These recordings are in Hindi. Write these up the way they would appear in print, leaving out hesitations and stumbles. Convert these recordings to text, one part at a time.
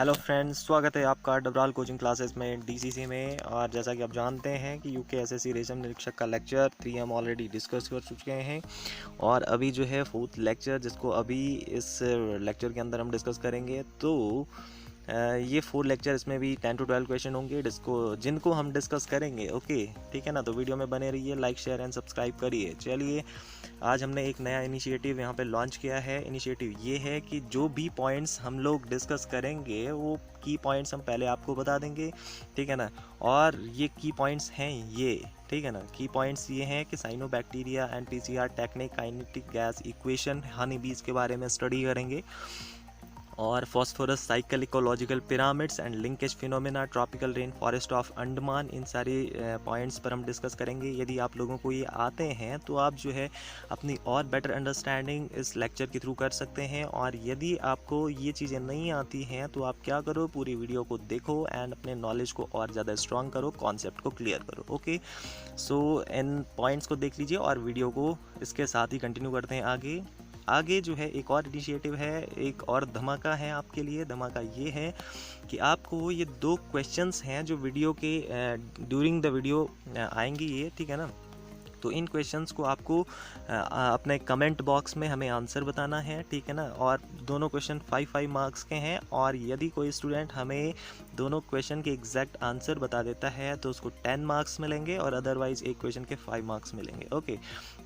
हेलो फ्रेंड्स, स्वागत है आपका डबराल कोचिंग क्लासेस में डीसीसी में। और जैसा कि आप जानते हैं कि यूके एसएससी रेशम निरीक्षक का लेक्चर 3 हम ऑलरेडी डिस्कस कर चुके हैं और अभी जो है फोर्थ लेक्चर जिसको अभी इस लेक्चर के अंदर हम डिस्कस करेंगे। तो ये 4 लेक्चर, इसमें भी 10 to 12 क्वेश्चन होंगे जिनको हम डिस्कस करेंगे। ओके, ठीक है ना। तो वीडियो में बने रहिए, लाइक शेयर एंड सब्सक्राइब करिए। चलिए, आज हमने एक नया इनिशिएटिव यहाँ पे लॉन्च किया है। इनिशिएटिव ये है कि जो भी पॉइंट्स हम लोग डिस्कस करेंगे वो की पॉइंट्स हम पहले आपको बता देंगे, ठीक है ना। और ये की पॉइंट्स हैं ये, ठीक है ना। की पॉइंट्स ये हैं कि cyanobacteria and PCR technique, kinetic gas equation, honey bees के बारे में स्टडी करेंगे, और phosphorus cycle, ecological pyramids and linkage phenomena, tropical rain forest of Andaman, इन सारे पॉइंट्स पर हम डिस्कस करेंगे। यदि आप लोगों को ये आते हैं तो आप जो है अपनी और बेटर अंडरस्टैंडिंग इस लेक्चर के थ्रू कर सकते हैं। और यदि आपको ये चीज़ें नहीं आती हैं तो आप क्या करो, पूरी वीडियो को देखो एंड अपने नॉलेज को और ज़्यादा स्ट्रॉन्ग करो, कॉन्सेप्ट को क्लियर करो। ओके, सो इन पॉइंट्स को देख लीजिए और वीडियो को इसके साथ ही कंटिन्यू करते हैं। आगे जो है एक और इनिशिएटिव है, एक और धमाका है आपके लिए। धमाका ये है कि आपको ये 2 क्वेश्चंस हैं जो वीडियो के ड्यूरिंग द वीडियो आएंगी ये, ठीक है ना। तो इन क्वेश्चंस को आपको अपने कमेंट बॉक्स में हमें आंसर बताना है, ठीक है ना। और दोनों क्वेश्चन 5-5 मार्क्स के हैं, और यदि कोई स्टूडेंट हमें दोनों क्वेश्चन के एग्जैक्ट आंसर बता देता है तो उसको 10 मार्क्स मिलेंगे, और अदरवाइज़ एक क्वेश्चन के 5 मार्क्स मिलेंगे। ओके,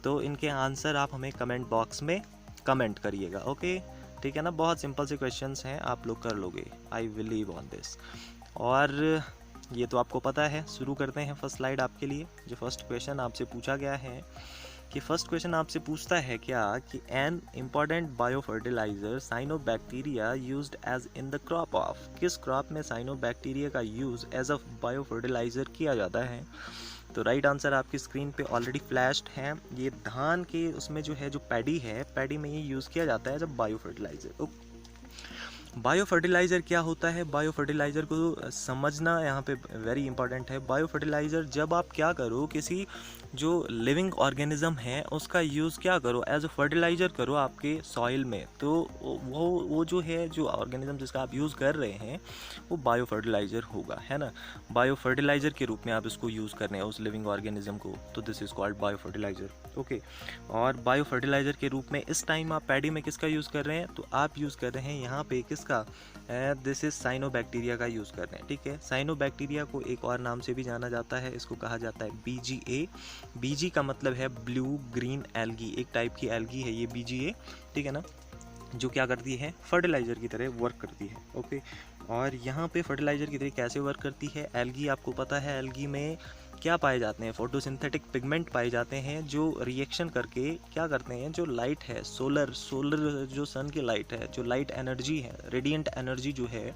तो इनके आंसर आप हमें कमेंट बॉक्स में कमेंट करिएगा। ओके, ठीक है ना। बहुत सिंपल से क्वेश्चंस हैं, आप लोग कर लोगे, आई बिलीव ऑन दिस। और ये तो आपको पता है। शुरू करते हैं फर्स्ट स्लाइड आपके लिए। जो फर्स्ट क्वेश्चन आपसे पूछा गया है कि फर्स्ट क्वेश्चन आपसे पूछता है क्या कि an important bio fertilizer cyanobacteria used as in the crop of, किस क्रॉप में साइनोबैक्टीरिया का use as a bio fertilizer किया जाता है। तो राइट आंसर आपकी स्क्रीन पे ऑलरेडी फ्लैश्ड है। ये धान के उसमें जो है, जो पैडी है, पैडी में ये यूज़ किया जाता है जब बायो फर्टिलाइजर। बायो फर्टिलाइज़र क्या होता है, बायो फर्टिलाइज़र को समझना यहाँ पे वेरी इंपॉर्टेंट है। बायो फर्टिलाइज़र जब आप क्या करो, किसी जो लिविंग ऑर्गेनिज्म है उसका यूज़ क्या करो, एज अ फर्टिलाइज़र करो आपके सॉइल में, तो वो जो है, जो ऑर्गेनिज्म जिसका आप यूज़ कर रहे हैं वो बायो फर्टिलाइज़र होगा, है ना। बायो फर्टिलाइज़र के रूप में आप इसको यूज़ कर रहे हैं उस लिविंग ऑर्गेनिज्म को, तो this is called bio fertiliser. Okay, और बायो फर्टिलाइज़र के रूप में इस टाइम आप पैडी में किसका यूज़ कर रहे हैं, तो आप यूज़ कर रहे हैं यहाँ पे किसका, दिस इज साइनोबैक्टीरिया का यूज़ कर रहे हैं, ठीक है। साइनोबैक्टीरिया को एक और नाम से भी जाना जाता है, इसको कहा जाता है BGA। BG का मतलब है ब्लू ग्रीन एल्गी, एक टाइप की एल्गी है ये BGA, ठीक है ना, जो क्या करती है, फर्टिलाइज़र की तरह वर्क करती है। ओके, और यहाँ पे फर्टिलाइज़र की तरह कैसे वर्क करती है एल्गी, आपको पता है एल्गी में क्या पाए जाते हैं, फोटोसिंथेटिक पिगमेंट पाए जाते हैं जो रिएक्शन करके क्या करते हैं, जो लाइट है, सोलर जो सन की लाइट है, जो लाइट एनर्जी है, रेडिएंट एनर्जी जो है,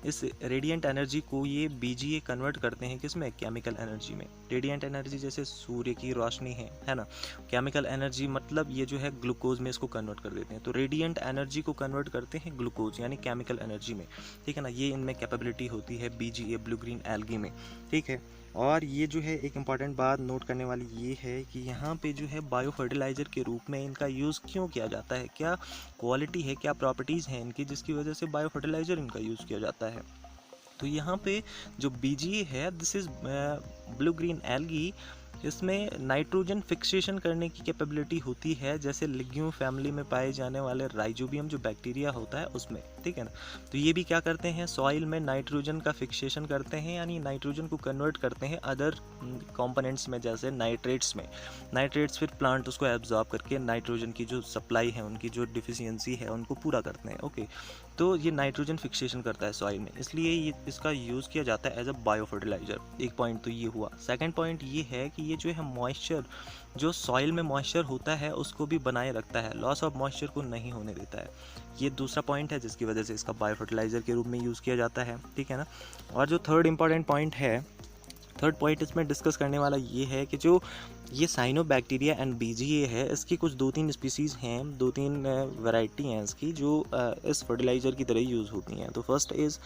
इस रेडिएंट एनर्जी को ये BGA कन्वर्ट करते हैं किस में, केमिकल एनर्जी में। रेडिएंट एनर्जी जैसे सूर्य की रोशनी है ना। केमिकल एनर्जी मतलब ये जो है ग्लूकोज में इसको कन्वर्ट कर देते हैं, तो रेडिएंट एनर्जी को कन्वर्ट करते हैं ग्लूकोज यानी केमिकल एनर्जी में, ठीक है ना। ये इनमें कैपेबिलिटी होती है BGA ब्लू ग्रीन एल्गी में, ठीक है। और ये जो है एक इम्पॉर्टेंट बात नोट करने वाली ये है कि यहाँ पे जो है बायो फर्टिलाइज़र के रूप में इनका यूज़ क्यों किया जाता है, क्या क्वालिटी है, क्या प्रॉपर्टीज़ हैं इनकी जिसकी वजह से बायो फर्टिलाइज़र इनका यूज़ किया जाता है। तो यहाँ पे जो BGA है, this is blue green algae, इसमें नाइट्रोजन फिक्सेशन करने की कैपेबिलिटी होती है, जैसे लिग्यूम फैमिली में पाए जाने वाले राइजोबियम जो बैक्टीरिया होता है उसमें, ठीक है ना। तो ये भी क्या करते हैं, सॉइल में नाइट्रोजन का फिक्सेशन करते हैं, यानी नाइट्रोजन को कन्वर्ट करते हैं अदर कंपोनेंट्स में, जैसे नाइट्रेट्स में। नाइट्रेट्स फिर प्लांट उसको एब्जॉर्ब करके नाइट्रोजन की जो सप्लाई है, उनकी जो डिफिशियंसी है, उनको पूरा करते हैं। ओके, तो ये नाइट्रोजन फिक्सेशन करता है सॉइल में, इसलिए ये इसका यूज़ किया जाता है एज अ बायो फर्टिलाइज़र। एक पॉइंट तो ये हुआ। सेकंड पॉइंट ये है कि ये जो है मॉइस्चर, जो सॉइल में मॉइस्चर होता है उसको भी बनाए रखता है, लॉस ऑफ मॉइस्चर को नहीं होने देता है। ये दूसरा पॉइंट है जिसकी वजह से इसका बायो फर्टिलाइज़र के रूप में यूज़ किया जाता है, ठीक है ना। और जो थर्ड इंपॉर्टेंट पॉइंट है, थर्ड पॉइंट इसमें डिस्कस करने वाला ये है कि जो ये साइनोबैक्टीरिया एंड BGA है, इसकी कुछ 2-3 स्पीसीज़ हैं, 2-3 वैरायटी हैं इसकी जो इस फर्टिलाइज़र की तरह यूज़ होती हैं। तो फर्स्ट इज़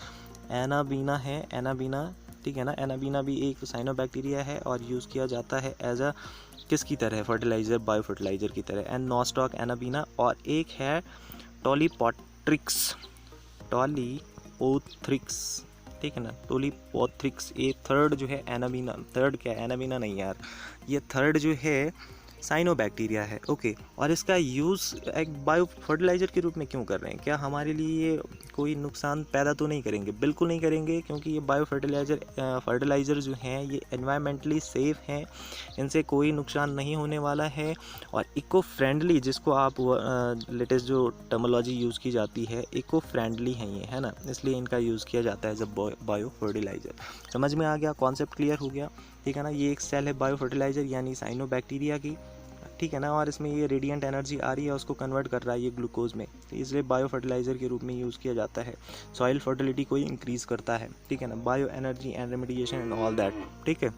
एनाबीना है, एनाबीना, ठीक है ना। एनाबीना भी एक साइनोबैक्टीरिया है और यूज़ किया जाता है एज अ किसकी तरह, फर्टिलाइज़र, बायो फर्टिलाइज़र की तरह, एंड नॉस्टॉक एनाबीना। और एक है टॉलीपॉट्रिक्स, टॉली टोलीपोथ्रिक्स, ठीक है ना, टोलीपोथ्रिक्स। ये थर्ड जो है एनाबीना, थर्ड क्या है, एनाबीना नहीं यार, ये थर्ड जो है साइनोबैक्टीरिया है। ओके, और इसका यूज़ एक बायो फर्टिलाइज़र के रूप में क्यों कर रहे हैं? क्या हमारे लिए ये कोई नुकसान पैदा तो नहीं करेंगे? बिल्कुल नहीं करेंगे, क्योंकि ये बायो फर्टिलाइज़र जो हैं ये एनवायरमेंटली सेफ़ हैं, इनसे कोई नुकसान नहीं होने वाला है, और इको फ्रेंडली, जिसको आप लेटेस्ट जो टर्मिनोलॉजी यूज़ की जाती है, इको फ्रेंडली हैं ये, है ना, इसलिए इनका यूज़ किया जाता है एज अ बायो फर्टिलाइज़र। समझ में आ गया, कॉन्सेप्ट क्लियर हो गया, ठीक है ना। ये एक सेल है बायो फर्टिलाइज़र यानी साइनोबैक्टीरिया की, ठीक है ना, और इसमें ये रेडिएंट एनर्जी आ रही है, उसको कन्वर्ट कर रहा है ये ग्लूकोज में, तो इसलिए बायो फर्टिलाइज़र के रूप में यूज़ किया जाता है। सॉइल फर्टिलिटी को इंक्रीज़ करता है, ठीक है ना, bio energy and remediation and all that, ठीक है।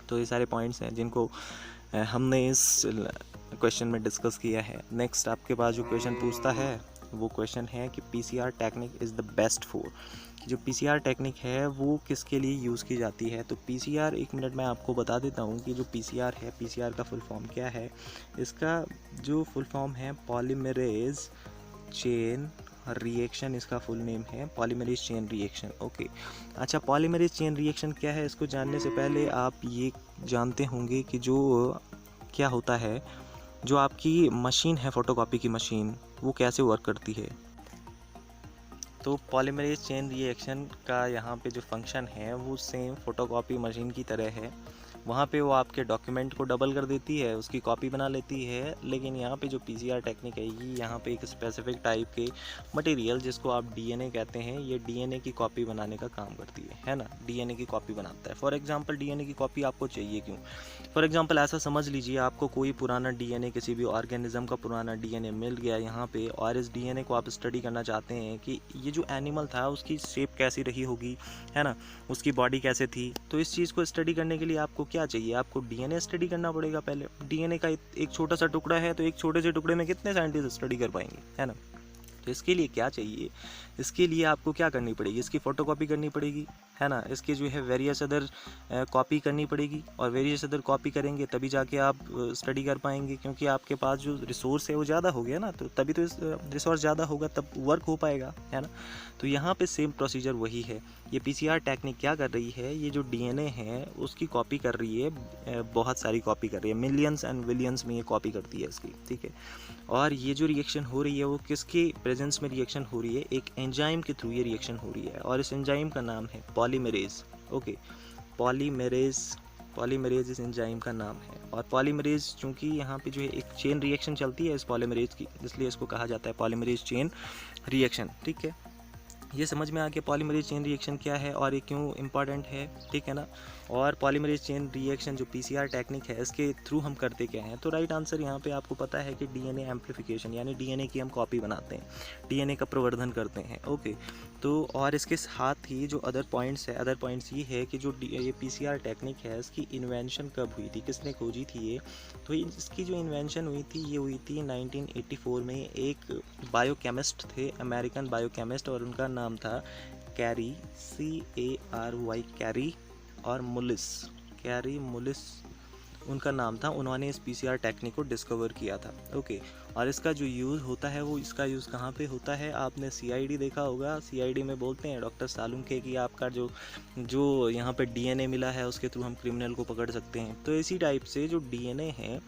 तो ये सारे पॉइंट्स हैं जिनको हमने इस क्वेश्चन में डिस्कस किया है। नेक्स्ट आपके पास जो क्वेश्चन पूछता है वो क्वेश्चन है कि PCR technique is the best for, जो पीसीआर टेक्निक है वो किसके लिए यूज़ की जाती है। तो पीसीआर, एक मिनट मैं आपको बता देता हूँ कि जो पीसीआर है, पीसीआर का फुल फॉर्म क्या है। इसका जो फुल फॉर्म है पॉलीमरेज चेन रिएक्शन, इसका फुल नेम है पॉलीमरेज चेन रिएक्शन। ओके, अच्छा, पॉलीमरेज चेन रिएक्शन क्या है, इसको जानने से पहले आप ये जानते होंगे कि जो क्या होता है, जो आपकी मशीन है फोटोकॉपी की मशीन, वो कैसे वर्क करती है। तो पॉलीमरेज चेन रिएक्शन का यहाँ पे जो फंक्शन है वो सेम फोटोकॉपी मशीन की तरह है। वहाँ पे वो आपके डॉक्यूमेंट को डबल कर देती है, उसकी कॉपी बना लेती है, लेकिन यहाँ पे जो पीसीआर टेक्निक है ये यहाँ पे एक स्पेसिफिक टाइप के मटेरियल, जिसको आप डीएनए कहते हैं, ये डीएनए की कॉपी बनाने का काम करती है ना, डीएनए की कॉपी बनाता है। फॉर एग्जांपल डीएनए की कॉपी आपको चाहिए क्यों? फॉर एग्जांपल ऐसा समझ लीजिए आपको कोई पुराना डीएनए, किसी भी ऑर्गेनिज्म का पुराना डीएनए मिल गया यहाँ पे, और इस डीएनए को आप स्टडी करना चाहते हैं कि ये जो एनिमल था उसकी शेप कैसी रही होगी, है ना, उसकी बॉडी कैसे थी। तो इस चीज़ को स्टडी करने के लिए आपको क्या चाहिए, आपको डीएनए स्टडी करना पड़ेगा पहले। डीएनए का एक छोटा सा टुकड़ा है, तो एक छोटे से टुकड़े में कितने साइंटिस्ट स्टडी कर पाएंगे, है ना। तो इसके लिए क्या चाहिए, इसके लिए आपको क्या करनी पड़ेगी, इसकी फ़ोटोकॉपी करनी पड़ेगी, है ना, इसके जो है वेरियस अदर कॉपी करनी पड़ेगी, और वेरियस अदर कॉपी करेंगे तभी जाके आप स्टडी कर पाएंगे, क्योंकि आपके पास जो रिसोर्स है वो ज़्यादा हो गया ना, तो तभी तो रिसोर्स ज़्यादा होगा तब वर्क हो पाएगा, है ना। तो यहाँ पे सेम प्रोसीजर वही है। ये पीसीआर टेक्निक क्या कर रही है, ये जो डीएनए है उसकी कॉपी कर रही है, बहुत सारी कॉपी कर रही है, मिलियंस एंड बिलियंस में ये कॉपी करती है इसकी, ठीक है। और ये जो रिएक्शन हो रही है वो किसके प्रेजेंस में रिएक्शन हो रही है, एक एंजाइम के थ्रू ये रिएक्शन हो रही है, और इस एंजाइम का नाम है पॉलीमरेज। ओके, पॉलीमरेज इस एंजाइम का नाम है। और पॉलीमरेज चूँकि यहाँ पे जो है एक चेन रिएक्शन चलती है इस पॉलीमरेज की, इसलिए इसको कहा जाता है पॉलीमरेज चेन रिएक्शन, ठीक है। ये समझ में आ गया पॉलीमरेज चेन रिएक्शन क्या है और ये क्यों इम्पॉर्टेंट है, ठीक है ना। और पॉलीमरेज चेन रिएक्शन जो पीसीआर टेक्निक है इसके थ्रू हम करते क्या हैं, तो राइट आंसर यहाँ पे आपको पता है कि डीएनए एम्प्लीफिकेशन, यानी डीएनए की हम कॉपी बनाते हैं, डीएनए का प्रवर्धन करते हैं। ओके, तो और इसके साथ ही जो अदर पॉइंट्स ये है कि जो ये पीसीआर टेक्निक है इसकी इन्वेंशन कब हुई थी, किसने खोजी थी ये। तो इसकी जो इन्वेंशन हुई थी ये हुई थी 1984 में। एक बायोकेमिस्ट थे, अमेरिकन बायोकेमिस्ट, और उनका नाम था कैरी, CARY, कैरी, और कैरी मुलिस उनका नाम था। उन्होंने इस पीसीआर टेक्निक को डिस्कवर किया था। ओके, और इसका जो यूज़ होता है वो इसका यूज़ कहाँ पे होता है, आपने सीआईडी देखा होगा, सीआईडी में बोलते हैं डॉक्टर सालुम के कि आपका जो यहाँ पे डीएनए मिला है उसके थ्रू हम क्रिमिनल को पकड़ सकते हैं। तो इसी टाइप से जो डीएनए है,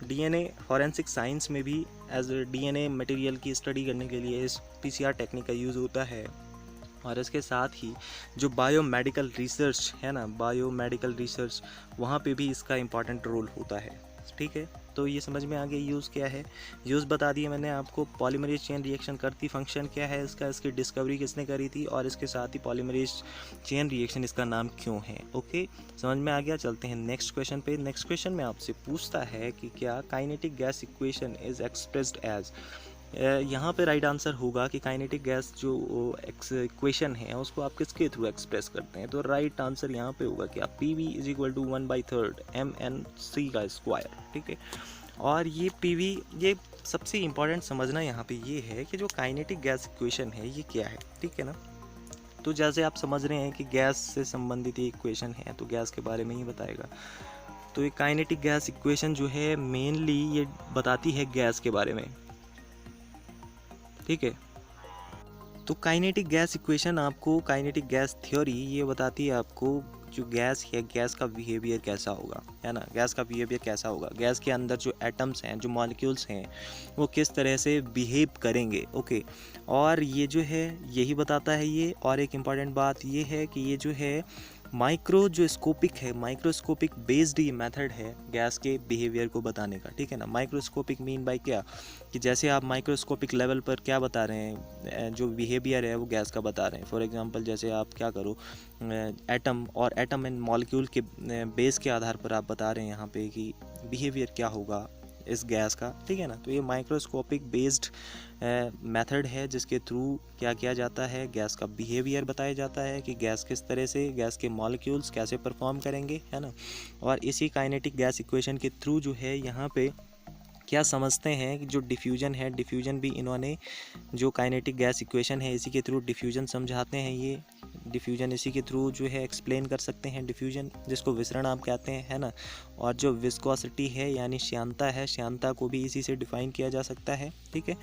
डीएनए फॉरेंसिक साइंस में भी एज डीएनए मटेरियल की स्टडी करने के लिए इस पीसीआर टेक्निक का यूज़ होता है। और इसके साथ ही जो बायोमेडिकल रिसर्च है ना, बायोमेडिकल रिसर्च, वहाँ पे भी इसका इम्पॉर्टेंट रोल होता है, ठीक है। तो ये समझ में आ गया यूज़ क्या है, यूज़ बता दिए मैंने आपको। पॉलीमरेज चेन रिएक्शन करती फंक्शन क्या है इसका, इसकी डिस्कवरी किसने करी थी, और इसके साथ ही पॉलीमरेज चेन रिएक्शन इसका नाम क्यों है। ओके, समझ में आ गया। चलते हैं नेक्स्ट क्वेश्चन पे। नेक्स्ट क्वेश्चन में आपसे पूछता है कि क्या kinetic gas equation is expressed as, यहाँ पे राइट आंसर होगा कि काइनेटिक गैस जो इक्वेशन है उसको आप किसके थ्रू एक्सप्रेस करते हैं। तो राइट आंसर यहाँ पे होगा कि आप PV = 1/3 mNc का स्क्वायर, ठीक है। और ये PV, ये सबसे इम्पॉर्टेंट समझना यहाँ पे ये है कि जो काइनेटिक गैस इक्वेशन है ये क्या है, ठीक है ना। तो जैसे आप समझ रहे हैं कि गैस से संबंधित ये इक्वेशन है तो गैस के बारे में ही बताएगा। तो ये काइनेटिक गैस इक्वेशन जो है मेनली ये बताती है गैस के बारे में, ठीक है। तो काइनेटिक गैस इक्वेशन आपको, काइनेटिक गैस थ्योरी ये बताती है आपको जो गैस है, गैस का बिहेवियर कैसा होगा, है ना। गैस का बिहेवियर कैसा होगा, गैस के अंदर जो एटम्स हैं, जो मॉलिक्यूल्स हैं, वो किस तरह से बिहेव करेंगे। ओके, और ये जो है यही बताता है ये। और एक इम्पॉर्टेंट बात ये है कि ये जो है माइक्रो जो स्कोपिक है, माइक्रोस्कोपिक बेस्ड ये मेथड है गैस के बिहेवियर को बताने का, ठीक है ना। माइक्रोस्कोपिक मीन बाय क्या, कि जैसे आप माइक्रोस्कोपिक लेवल पर क्या बता रहे हैं, जो बिहेवियर है वो गैस का बता रहे हैं। फॉर एग्जांपल जैसे आप क्या करो, एटम और एटम एंड मॉलिक्यूल के बेस के आधार पर आप बता रहे हैं यहाँ पे कि बिहेवियर क्या होगा इस गैस का, ठीक है ना। तो ये माइक्रोस्कोपिक बेस्ड मेथड है जिसके थ्रू क्या किया जाता है, गैस का बिहेवियर बताया जाता है कि गैस किस तरह से, गैस के मॉलिक्यूल्स कैसे परफॉर्म करेंगे, है ना। और इसी काइनेटिक गैस इक्वेशन के थ्रू जो है यहाँ पे क्या समझते हैं कि जो डिफ्यूजन है, डिफ्यूजन भी इन्होंने जो काइनेटिक गैस इक्वेशन है इसी के थ्रू डिफ्यूजन समझाते हैं। ये डिफ्यूजन इसी के थ्रू जो है एक्सप्लेन कर सकते हैं डिफ्यूजन, जिसको विसरण आप कहते हैं, है ना। और जो विस्कोसिटी है यानी श्यानता है, श्यानता को भी इसी से डिफाइन किया जा सकता है, ठीक है।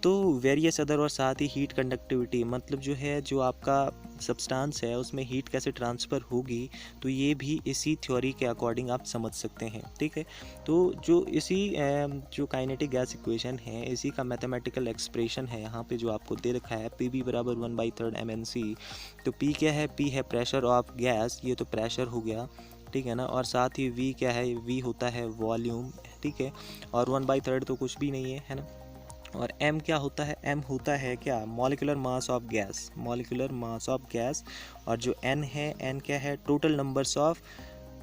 तो वेरियस अदर, और साथ ही हीट कंडक्टिविटी, मतलब जो है जो आपका सब्सटेंस है उसमें हीट कैसे ट्रांसफ़र होगी, तो ये भी इसी थ्योरी के अकॉर्डिंग आप समझ सकते हैं, ठीक है। तो जो इसी जो काइनेटिक गैस इक्वेशन है इसी का मैथमेटिकल एक्सप्रेशन है यहाँ पे जो आपको दे रखा है, पी बी बराबर 1/3 mNc। तो पी क्या है, पी है प्रेशर ऑफ गैस, ये तो प्रेशर हो गया, ठीक है ना। और साथ ही वी क्या है, वी होता है वॉल्यूम, ठीक है। और 1/3 तो कुछ भी नहीं है ना। और m क्या होता है, m होता है क्या, molecular mass of gas, molecular mass of gas. और जो n है, n क्या है, टोटल नंबर्स ऑफ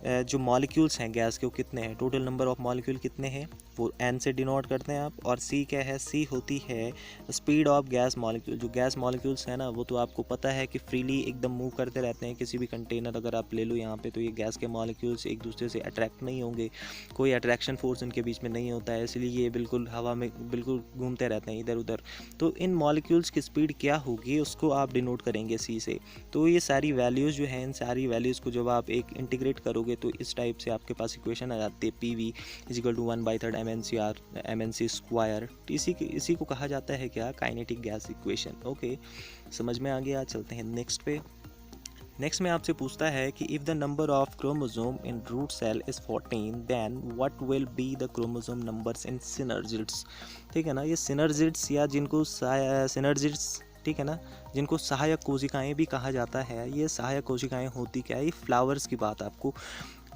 जो मॉलिक्यूल्स हैं गैस के वो कितने हैं, टोटल नंबर ऑफ मॉलिक्यूल कितने हैं वो n से डिनोट करते हैं आप। और c क्या है, c होती है स्पीड ऑफ गैस मॉलिक्यूल। जो गैस मॉलिक्यूल्स हैं ना वो तो आपको पता है कि फ्रीली एकदम मूव करते रहते हैं। किसी भी कंटेनर अगर आप ले लो यहाँ पे, तो ये गैस के मॉलिक्यूल्स एक दूसरे से अट्रैक्ट नहीं होंगे, कोई अट्रैक्शन फोर्स इनके बीच में नहीं होता है, इसलिए ये बिल्कुल हवा में बिल्कुल घूमते रहते हैं इधर उधर। तो इन मॉलिक्यूल्स की स्पीड क्या होगी उसको आप डिनोट करेंगे c से। तो ये सारी वैल्यूज़ जो हैं, इन सारी वैल्यूज़ को जब आप एक इंटीग्रेट करोगे तो इस टाइप से आपके पास इक्वेशन आ जाती है, P V equal to 1/3 mNc square. इसी को कहा जाता है क्या, काइनेटिक गैस इक्वेशन। ओके, समझ में आ गया। चलते हैं नेक्स्ट पे। नेक्स्ट में आपसे पूछता है कि if the number of chromosome in root cell is 14 then what will be the chromosome numbers in synergids, ठीक है ना। ये सिनर्जिड्स या जिनको सिनर्जिड्स, ठीक है ना, जिनको सहायक कोशिकाएं भी कहा जाता है, ये सहायक कोशिकाएं होती क्या है, ये फ्लावर्स की बात आपको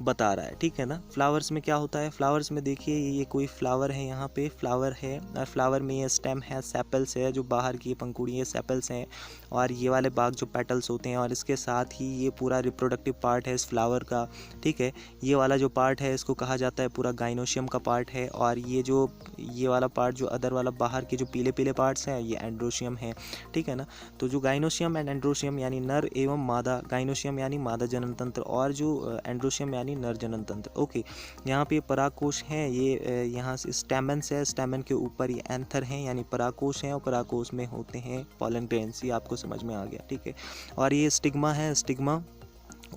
बता रहा है, ठीक है ना। फ्लावर्स में क्या होता है, फ्लावर्स में देखिए ये कोई फ्लावर है, यहाँ पे फ्लावर है और फ्लावर में ये स्टेम है, सेपल्स है, जो बाहर की पंखुड़ी है सेपल्स हैं, और ये वाले भाग जो पेटल्स होते हैं, और इसके साथ ही ये पूरा रिप्रोडक्टिव पार्ट है इस फ्लावर का, ठीक है। ये वाला जो पार्ट है इसको कहा जाता है पूरा गाइनोशियम का पार्ट है। और ये वाला पार्ट जो अदर वाला बाहर के जो पीले पीले पार्ट्स हैं ये एंड्रोशियम है, ठीक है ना। तो जो गाइनोशियम एंड एंड्रोशियम यानी नर एवं मादा, गाइनोशियम यानी मादा जनन तंत्र और जो एंड्रोशियम यानी नर जनन तंत्र। ओके, यहाँ पे परागकोश हैं, ये यहाँ से स्टैमेंस है, स्टैमेन के ऊपर ये एंथर हैं यानी परागकोश हैं, और परागकोश में होते हैं पॉलन ग्रेन्स। ये आपको समझ में आ गया, ठीक है। और ये स्टिग्मा है, स्टिग्मा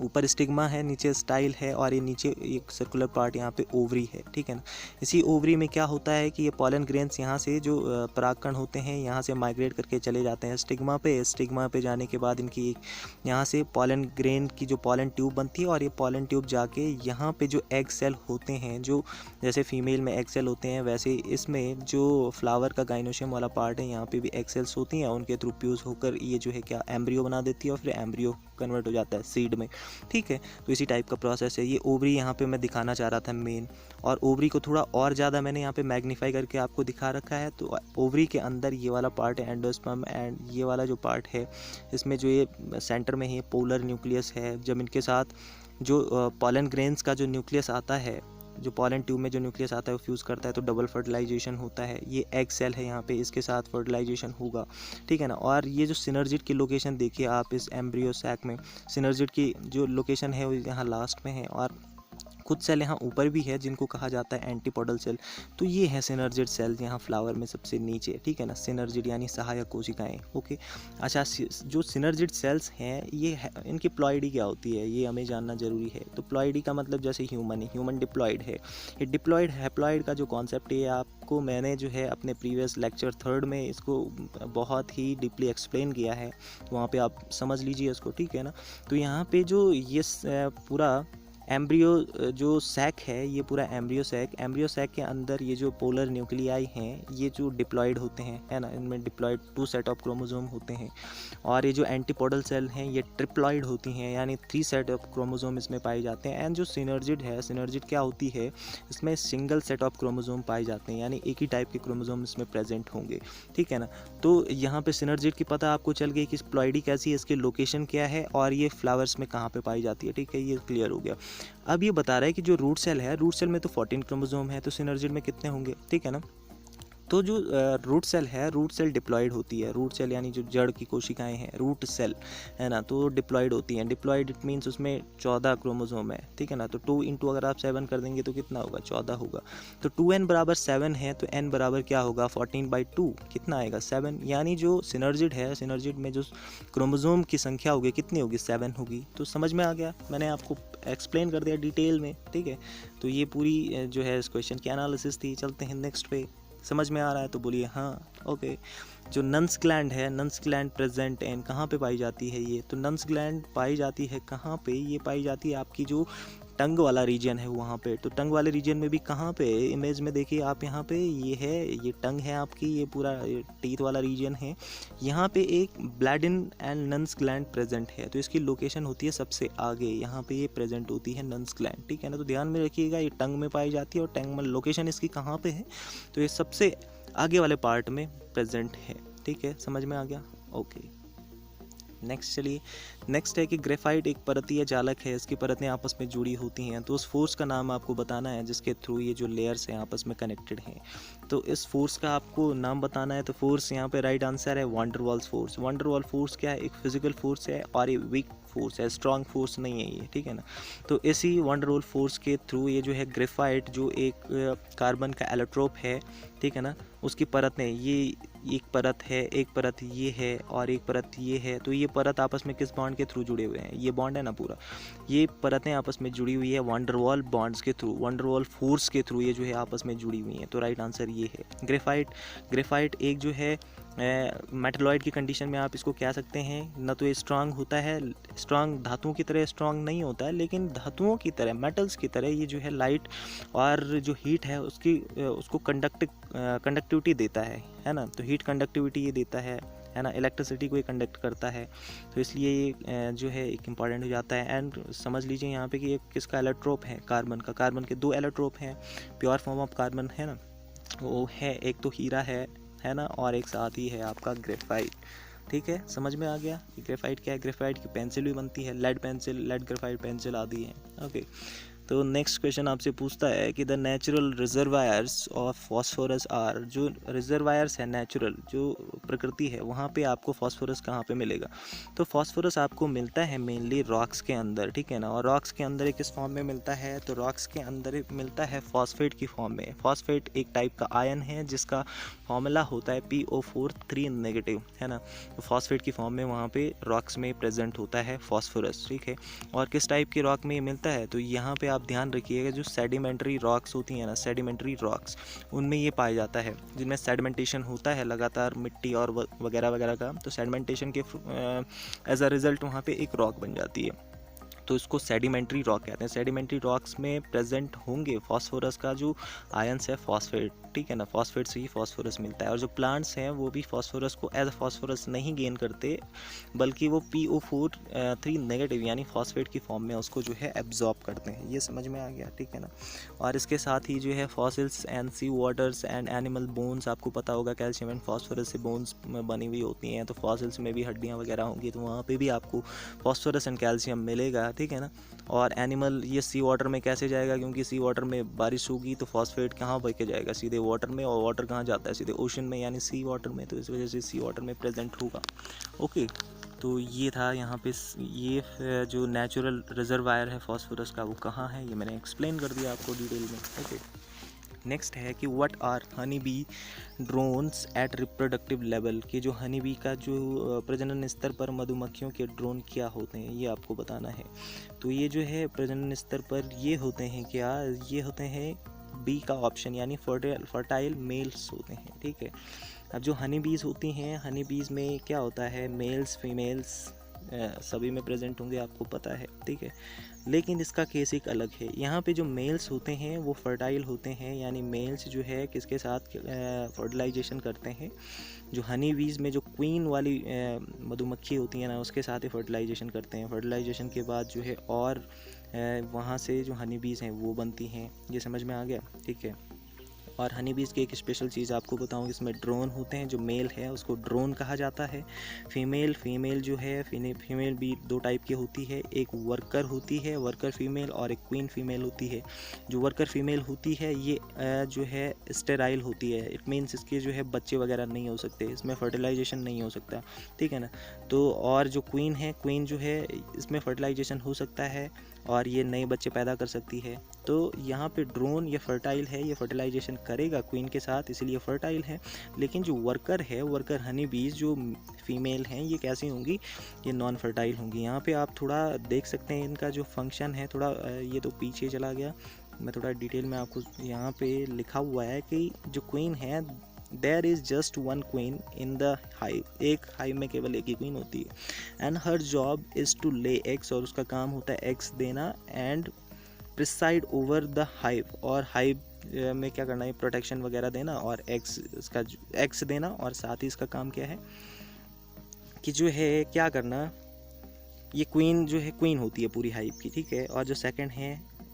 ऊपर स्टिग्मा है, नीचे स्टाइल है, और ये नीचे एक सर्कुलर पार्ट यहाँ पे ओवरी है, ठीक है ना। इसी ओवरी में क्या होता है कि ये पॉलन ग्रेन्स यहाँ से जो परागकण होते हैं यहाँ से माइग्रेट करके चले जाते हैं स्टिग्मा पे। स्टिग्मा पे जाने के बाद इनकी यहाँ से पॉलन ग्रेन की जो पॉलन ट्यूब बनती है, और ये पॉलन ट्यूब जाके यहाँ पे जो एग सेल होते हैं, जो जैसे फीमेल में एग सेल होते हैं वैसे इसमें जो फ्लावर का गाइनोशियम वाला पार्ट है यहाँ पे भी एग सेल्स होती हैं, उनके थ्रू फ्यूज होकर ये जो है क्या एम्ब्रियो बना देती है, और फिर एम्ब्रियो कन्वर्ट हो जाता है सीड में, ठीक है। तो इसी टाइप का प्रोसेस है। ये ओवरी यहाँ पे मैं दिखाना चाह रहा था मेन, और ओवरी को थोड़ा और ज़्यादा मैंने यहाँ पे मैग्नीफाई करके आपको दिखा रखा है। तो ओवरी के अंदर ये वाला पार्ट है एंडोस्पर्म, एंड ये वाला जो पार्ट है इसमें जो ये सेंटर में ही पोलर न्यूक्लियस है। जब इनके साथ जो पॉलन ग्रेन्स का जो न्यूक्लियस आता है, जो पॉलन ट्यूब में जो न्यूक्लियस आता है वो फ्यूज़ करता है तो डबल फर्टिलाइजेशन होता है। ये एग सेल है यहाँ पे, इसके साथ फर्टिलाइजेशन होगा, ठीक है ना। और ये जो सिनर्जिड की लोकेशन देखिए आप इस एम्ब्रियो सैक में, सिनर्जिड की जो लोकेशन है वो यहाँ लास्ट में है, और कुछ सेल यहाँ ऊपर भी है जिनको कहा जाता है एंटीपोडल सेल। तो ये है सिनर्जिड सेल यहाँ फ्लावर में सबसे नीचे, ठीक है ना, सिनर्जिड यानी सहायक कोशिकाएं। ओके, अच्छा, जो सिनर्जिड सेल्स हैं ये इनकी प्लॉइडी क्या होती है ये हमें जानना जरूरी है। तो प्लॉइडी का मतलब जैसे ह्यूमन है, ह्यूमन डिप्लॉइड है। ये डिप्लॉइड हैप्लॉइड का जो कॉन्सेप्ट है आपको मैंने जो है अपने प्रीवियस लेक्चर 3 में इसको बहुत ही डीपली एक्सप्लेन किया है, वहाँ पे आप समझ लीजिए इसको, ठीक है ना। तो यहाँ पे जो ये पूरा एम्ब्रियो जो सैक है, ये पूरा एम्ब्रियो सैक के अंदर ये जो पोलर न्यूक्लियाई हैं ये जो डिप्लॉयड होते हैं, है ना, इनमें डिप्लॉयड 2 सेट ऑफ क्रोमोसोम होते हैं। और ये जो एंटीपोडल सेल हैं ये ट्रिप्लॉयड होती हैं, यानी 3 सेट ऑफ क्रोमोसोम इसमें पाए जाते हैं। एंड जो सिनर्जिड है, सिनर्जिड क्या होती है, इसमें सिंगल सेट ऑफ क्रोमोसोम पाए जाते हैं, यानी एक ही टाइप के क्रोमोसोम इसमें प्रेजेंट होंगे, ठीक है ना। तो यहाँ पे सिनर्जिड की पता आपको चल गई कि प्लॉइडी कैसी है, इसकी लोकेशन क्या है और ये फ्लावर्स में कहाँ पे पाई जाती है, ठीक है, ये क्लियर हो गया। अब ये बता रहा है कि जो रूट सेल है, रूट सेल में तो 14 क्रोमोसोम है, तो सिनर्जिड में कितने होंगे, ठीक है ना। तो जो रूट सेल है, रूट सेल डिप्लॉयड होती है। रूट सेल यानी जो जड़ की कोशिकाएं हैं, रूट सेल है ना, तो डिप्लॉयड होती हैं। डिप्लॉयड इट मीन्स उसमें 14 क्रोमोसोम है, ठीक है ना। तो 2 इंटू अगर आप 7 कर देंगे तो कितना होगा, 14 होगा। तो 2n बराबर 7 है, तो n बराबर क्या होगा, 14/2, कितना आएगा, 7। यानी जो सिनर्जिड है, सिनर्जिड में जो क्रोमोसोम की संख्या होगी कितनी होगी, 7 होगी। तो समझ में आ गया, मैंने आपको एक्सप्लेन कर दिया डिटेल में, ठीक है। तो ये पूरी जो है इस क्वेश्चन की एनालिसिस थी। चलते हैं नेक्स्ट पे। समझ में आ रहा है तो बोलिए हाँ, ओके। जो नन्स ग्लैंड है, नन्स ग्लैंड प्रेजेंट एंड कहाँ पे पाई जाती है ये, तो नन्स ग्लैंड पाई जाती है कहाँ पे, ये पाई जाती है आपकी जो टंग वाला रीजन है वहाँ पे। तो टंग वाले रीजन में भी कहाँ पे, इमेज में देखिए आप, यहाँ पे ये है, ये टंग है आपकी, ये पूरा टीथ वाला रीजन है। यहाँ पे एक ब्लैडिन एंड नन्स ग्लैंड प्रेजेंट है, तो इसकी लोकेशन होती है सबसे आगे, यहाँ पे ये प्रेजेंट होती है नन्स ग्लैंड, ठीक है ना। तो ध्यान में रखिएगा, ये टंग में पाई जाती है और टंग में लोकेशन इसकी कहाँ पे है, तो ये सबसे आगे वाले पार्ट में प्रेजेंट है, ठीक है, समझ में आ गया, ओके। नेक्स्ट चलिए, नेक्स्ट है कि ग्रेफाइट एक परतीय जालक है, इसकी परतें आपस में जुड़ी होती हैं। तो उस फोर्स का नाम आपको बताना है जिसके थ्रू ये जो लेयर्स हैं आपस में कनेक्टेड हैं। तो इस फोर्स का आपको नाम बताना है। तो फोर्स यहाँ पे राइट आंसर है van der Waals force. Van der Waals force क्या है, एक फिजिकल फोर्स है और ये वीक फोर्स है, स्ट्रॉन्ग फोर्स नहीं है ये, ठीक है ना। तो इसी वैन डर वाल्स फोर्स के थ्रू ये जो है ग्रेफाइट, जो एक कार्बन का एलोट्रोप है, ठीक है ना, उसकी परतें, ये एक परत है, एक परत ये है और एक परत ये है। तो ये परत आपस में किस बॉन्ड के थ्रू जुड़े हुए हैं, ये बॉन्ड है ना पूरा, ये परतें आपस में जुड़ी हुई है वैन डर वाल्स बॉन्ड्स के थ्रू, वैन डर वाल्स फोर्स के थ्रू ये जो है आपस में जुड़ी हुई हैं। तो राइट आंसर ये है ग्रेफाइट एक जो है मेटलॉइड की कंडीशन में आप इसको कह सकते हैं, न तो ये स्ट्रांग होता है, स्ट्रांग धातुओं की तरह स्ट्रांग नहीं होता है, लेकिन धातुओं की तरह, मेटल्स की तरह ये जो है लाइट और जो हीट है उसको कंडक्टिविटी देता है ना। तो हीट कंडक्टिविटी ये देता है ना, इलेक्ट्रिसिटी को ये कंडक्ट करता है। तो इसलिए ये जो है एक इम्पॉर्टेंट हो जाता है। एंड समझ लीजिए यहाँ पे कि ये किसका एलोट्रोप है, कार्बन का। कार्बन के 2 एलोट्रोप हैं, प्योर फॉर्म ऑफ कार्बन है ना, वो है एक तो हीरा है ना, और एक साथ ही है आपका ग्रेफाइट, ठीक है, समझ में आ गया। ग्रेफाइट क्या है, ग्रेफाइट की पेंसिल भी बनती है, lead pencil, lead graphite pencil आदि है, ओके। तो नेक्स्ट क्वेश्चन आपसे पूछता है कि the natural reservoirs of phosphorus are, जो रिजर्वायर्स है नेचुरल, जो प्रकृति है, वहाँ पे आपको फॉस्फोरस कहाँ पे मिलेगा। तो फॉस्फोरस आपको मिलता है मेनली रॉक्स के अंदर, ठीक है ना। और रॉक्स के अंदर किस फॉर्म में मिलता है, तो रॉक्स के अंदर मिलता है फॉस्फेट की फॉर्म में। फॉस्फेट एक टाइप का आयन है जिसका फॉर्मूला होता है PO4 3 नेगेटिव, है ना। तो फॉस्फेट की फॉर्म में वहाँ पे रॉक्स में प्रेजेंट होता है फॉस्फोरस, ठीक है। और किस टाइप के रॉक में ये मिलता है, तो यहाँ पे आप ध्यान रखिएगा, जो सेडिमेंट्री रॉक्स होती हैं ना, सेडिमेंट्री रॉक्स, उनमें ये पाया जाता है, जिनमें सेडिमेंटेशन होता है लगातार मिट्टी और वगैरह वगैरह का। तो सेडिमेंटेशन के एज अ रिजल्ट वहाँ पे एक रॉक बन जाती है, तो इसको सेडिमेंट्री रॉक कहते हैं। सेडिमेंट्री रॉक्स में प्रेजेंट होंगे फॉस्फोरस का जो आयंस है फॉस्फेट, ठीक है ना, फॉस्फेट से ही फॉस्फोरस मिलता है। और जो प्लांट्स हैं वो भी फॉस्फोरस को एज अ फॉस्फोरस नहीं गेन करते, बल्कि वो PO4 3 नेगेटिव यानी फॉस्फेट की फॉर्म में उसको जो है एब्जॉर्ब करते हैं। ये समझ में आ गया, ठीक है ना। और इसके साथ ही जो है fossils and sea waters and animal bones, आपको पता होगा कैल्शियम एंड फॉस्फोरस से बोन्स बनी हुई होती हैं, तो फॉसिल्स में भी हड्डियाँ वगैरह होंगी, तो वहाँ पर भी आपको फॉस्फोरस एंड कैल्शियम मिलेगा, ठीक है ना। और एनिमल ये सी वाटर में कैसे जाएगा, क्योंकि सी वाटर में बारिश होगी तो फॉस्फेट कहाँ बह के जाएगा, सीधे वाटर में, और वाटर कहाँ जाता है, सीधे ओशन में, यानी सी वाटर में। तो इस वजह से सी वाटर में प्रेजेंट होगा, ओके। तो ये था यहाँ पे ये जो नेचुरल रिजर्वायर है फॉस्फोरस का वो कहाँ है, ये मैंने एक्सप्लेन कर दिया आपको डिटेल में। ओके, नेक्स्ट है कि what are honey bee drones at reproductive level, कि जो हनी बी का जो प्रजनन स्तर पर मधुमक्खियों के ड्रोन क्या होते हैं ये आपको बताना है। तो ये जो है प्रजनन स्तर पर ये होते हैं क्या, ये होते हैं बी का ऑप्शन यानी फर्टाइल मेल्स होते हैं, ठीक है। अब जो हनी बीज होती हैं, हनी बीज में क्या होता है, मेल्स फीमेल्स सभी में प्रेजेंट होंगे, आपको पता है, ठीक है। लेकिन इसका केस एक अलग है। यहाँ पे जो मेल्स होते हैं वो फर्टाइल होते हैं, यानी मेल्स जो है किसके साथ फर्टिलाइजेशन करते हैं, जो हनी बीज में जो क्वीन वाली मधुमक्खी होती है ना उसके साथ ही फर्टिलाइजेशन करते हैं। फर्टिलाइजेशन के बाद जो है और वहाँ से जो हनी बीज हैं वो बनती हैं। ये समझ में आ गया, ठीक है। और हनी बीज की एक स्पेशल चीज़ आपको बताऊँ, इसमें ड्रोन होते हैं, जो मेल है उसको ड्रोन कहा जाता है। फीमेल जो है फीमेल भी दो टाइप की होती है, एक वर्कर होती है, वर्कर फीमेल, और एक क्वीन फीमेल होती है। जो वर्कर फीमेल होती है ये जो है स्टेराइल होती है, इट मीन्स इसके जो है बच्चे वगैरह नहीं हो सकते, इसमें फर्टिलाइजेशन नहीं हो सकता, ठीक है ना। तो और जो क्वीन है, क्वीन जो है इसमें फर्टिलाइजेशन हो सकता है और ये नए बच्चे पैदा कर सकती है। तो यहाँ पे ड्रोन ये फर्टाइल है, ये फर्टिलाइजेशन करेगा क्वीन के साथ, इसीलिए फर्टाइल है। लेकिन जो वर्कर है, वर्कर हनी बीज जो फीमेल हैं, ये कैसी होंगी, ये नॉन फर्टाइल होंगी। यहाँ पे आप थोड़ा देख सकते हैं इनका जो फंक्शन है, थोड़ा ये तो पीछे चला गया, मैं थोड़ा डिटेल में आपको, यहाँ पे लिखा हुआ है कि जो क्वीन है, there is just one queen in the hive, एक हाइव में केवल एक ही क्वीन होती है। And her job is to lay eggs, और उसका काम होता है एग्स देना, and preside over the hive, और हाइव में क्या करना है, प्रोटेक्शन वगैरह देना, और इसका एग्स देना, और साथ ही इसका काम क्या है कि जो है क्या करना, ये क्वीन जो है क्वीन होती है पूरी हाइव की, ठीक है। और जो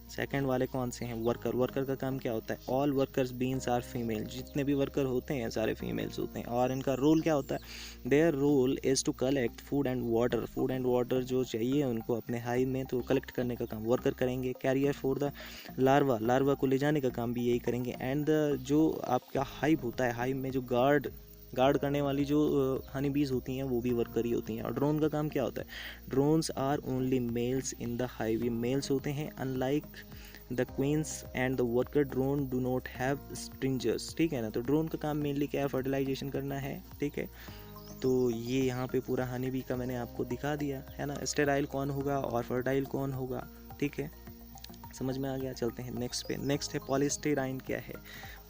सेकंड वाले कौन से हैं, वर्कर का काम क्या होता है, all workers bees are female, जितने भी वर्कर होते हैं सारे फीमेल्स होते हैं। और इनका रोल क्या होता है, their role is to collect food and water जो चाहिए उनको अपने हाइव में, तो कलेक्ट करने का काम वर्कर करेंगे। कैरियर फॉर द लार्वा को ले जाने का काम भी यही करेंगे। एंड जो आपका हाइव होता है, हाइव में जो गार्ड करने वाली जो हनी बीज होती हैं वो भी वर्कर ही होती हैं। और ड्रोन का काम क्या होता है, drones are only males in the hive, ये मेल्स होते हैं, unlike the queens and the worker drone do not have stingers, ठीक है ना। तो ड्रोन का काम मेनली क्या है, फर्टिलाइजेशन करना है, ठीक है। तो ये यहाँ पे पूरा हनी बी का मैंने आपको दिखा दिया है ना, स्टेराइल कौन होगा और फर्टाइल कौन होगा, ठीक है, समझ में आ गया। चलते हैं नेक्स्ट पे। नेक्स्ट है पॉलीस्टीरीन। क्या है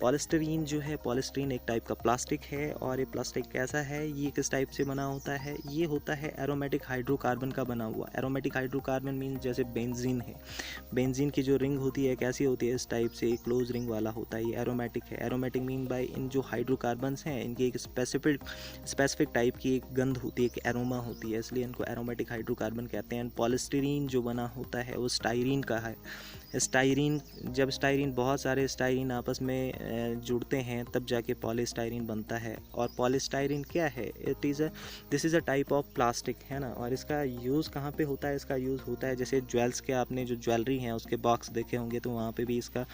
पॉलीस्टीरीन, जो है पॉलीस्टीरीन एक टाइप का प्लास्टिक है। और ये प्लास्टिक कैसा है, ये किस टाइप से बना होता है, ये होता है एरोमेटिक हाइड्रोकार्बन का बना हुआ। एरोमेटिक हाइड्रोकार्बन मीन जैसे बेंजीन है, बेंजीन की जो रिंग होती है कैसी होती है, इस टाइप से एक क्लोज रिंग वाला होता है, ये एरोमेटिक है। एरोमेटिक मीन बाय इन जो हाइड्रोकार्बन्स हैं इनकी एक स्पेसिफिक टाइप की एक गंध होती है, एक एरोमा होती है, इसलिए इनको एरोमेटिक हाइड्रोकार्बन कहते हैं। पॉलीस्टीरीन जो बना होता है वो स्टाइरीन का है। स्टाइरीन, जब स्टाइरीन बहुत सारे स्टाइरीन आपस में जुड़ते हैं तब जाके पॉलीस्टाइरीन बनता है। और पॉलीस्टाइरीन क्या है, this is a type of plastic, है ना। और इसका यूज़ कहाँ पे होता है, इसका यूज़ होता है जैसे ज्वेल्स के, आपने जो ज्वेलरी हैं उसके बॉक्स देखे होंगे तो वहाँ पे भी इसका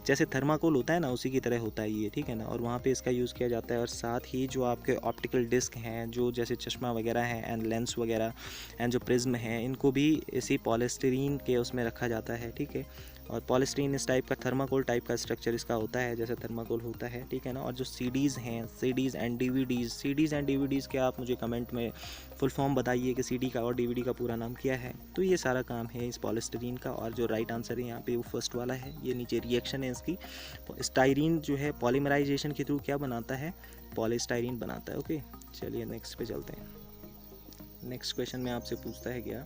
जैसे थर्माकोल होता है ना उसी की तरह होता है ये, ठीक है ना। और वहाँ पे इसका यूज़ किया जाता है। और साथ ही जो आपके ऑप्टिकल डिस्क हैं, जो जैसे चश्मा वगैरह हैं एंड लेंस वगैरह एंड जो प्रिज्म हैं, इनको भी इसी पॉलीस्टीरीन के उसमें रखा जाता है, ठीक है। और पॉलीस्टीरीन इस टाइप का थर्माकोल टाइप का स्ट्रक्चर इसका होता है, जैसे थर्माकोल होता है, ठीक है ना। और जो सीडीज़ हैं, सीडीज़ एंड डीवीडीज़ के आप मुझे कमेंट में फुल फॉर्म बताइए कि सीडी का और डीवीडी का पूरा नाम क्या है। तो ये सारा काम है इस पॉलीस्टीरीन का। और जो राइट आंसर है यहाँ पे वो फर्स्ट वाला है, ये नीचे रिएक्शन है इसकी। स्टाइरीन जो है पॉलीमराइजेशन के थ्रू क्या बनाता है, पॉलीस्टाइरीन बनाता है। ओके, चलिए नेक्स्ट पे चलते हैं। नेक्स्ट क्वेश्चन में आपसे पूछता है क्या,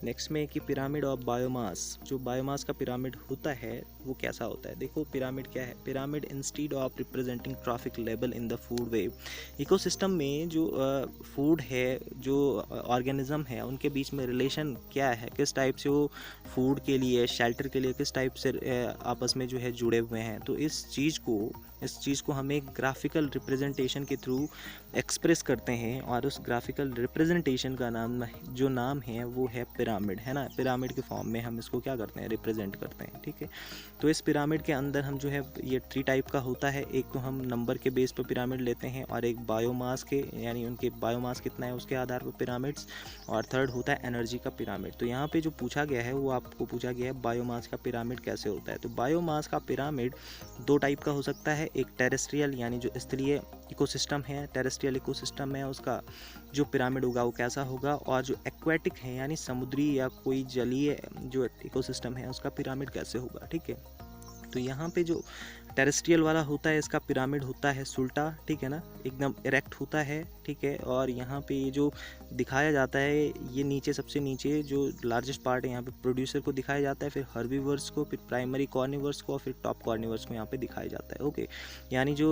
नेक्स्ट में कि पिरामिड ऑफ बायोमास, जो बायोमास का पिरामिड होता है वो कैसा होता है। देखो पिरामिड क्या है, pyramid instead of representing trophic level in the food web, ecosystem में जो फूड है, जो ऑर्गेनिज्म है, उनके बीच में रिलेशन क्या है, किस टाइप से वो फूड के लिए, शेल्टर के लिए किस टाइप से आपस में जो है जुड़े हुए हैं। तो इस चीज़ को इस चीज़ को हम एक ग्राफिकल रिप्रेजेंटेशन के थ्रू एक्सप्रेस करते हैं, और उस ग्राफिकल रिप्रेजेंटेशन का नाम है वो है पिरामिड, है ना। पिरामिड के फॉर्म में हम इसको क्या करते हैं, रिप्रेजेंट करते हैं, ठीक है। तो इस पिरामिड के अंदर हम जो है ये 3 टाइप का होता है। एक तो हम नंबर के बेस पर पिरामिड लेते हैं, और एक बायोमास के, यानी उनके बायोमास कितना है उसके आधार पर पिरामिड्स, और थर्ड होता है एनर्जी का पिरामिड। तो यहाँ पे जो पूछा गया है वो आपको पूछा गया है बायोमास का पिरामिड कैसे होता है। तो बायोमास का पिरामिड 2 टाइप का हो सकता है। एक टेरेस्ट्रियल, यानी जो स्थलीय इकोसिस्टम है, टेरेस्ट्रियल इकोसिस्टम है, उसका जो पिरामिड होगा वो कैसा होगा, और जो एक्वेटिक है यानी समुद्री या कोई जलीय जो इकोसिस्टम है उसका पिरामिड कैसे होगा, ठीक है। तो यहाँ पे जो टेरेस्ट्रियल वाला होता है इसका पिरामिड होता है सुल्टा, ठीक है ना, एकदम इरेक्ट होता है, ठीक है। और यहाँ पे ये जो दिखाया जाता है, ये नीचे सबसे नीचे जो लार्जेस्ट पार्ट है यहाँ पे प्रोड्यूसर को दिखाया जाता है, फिर हर्बीवर्स को, फिर प्राइमरी कॉर्निवर्स को, और फिर टॉप कॉर्निवर्स को यहाँ पे दिखाया जाता है, ओके। यानी जो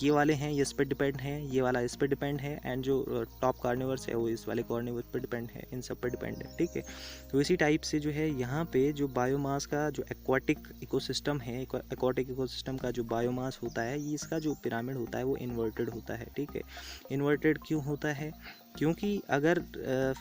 ये वाले हैं ये इस पर डिपेंड हैं, ये वाला इस पर डिपेंड है, एंड जो टॉप कॉर्निवर्स है वो इस वाले कॉर्निवर्स पर डिपेंड है, इन सब पर डिपेंड है, ठीक है। तो इसी टाइप से जो है यहाँ पे जो बायोमास का जो एक्वाटिक इकोसिस्टम है, एक्वाटिक इकोसिस्टम का जो बायोमास होता है, ये इसका जो पिरामिड होता है वो इन्वर्टेड होता है, ठीक है। इन्वर्टेड क्यों होता है, क्योंकि अगर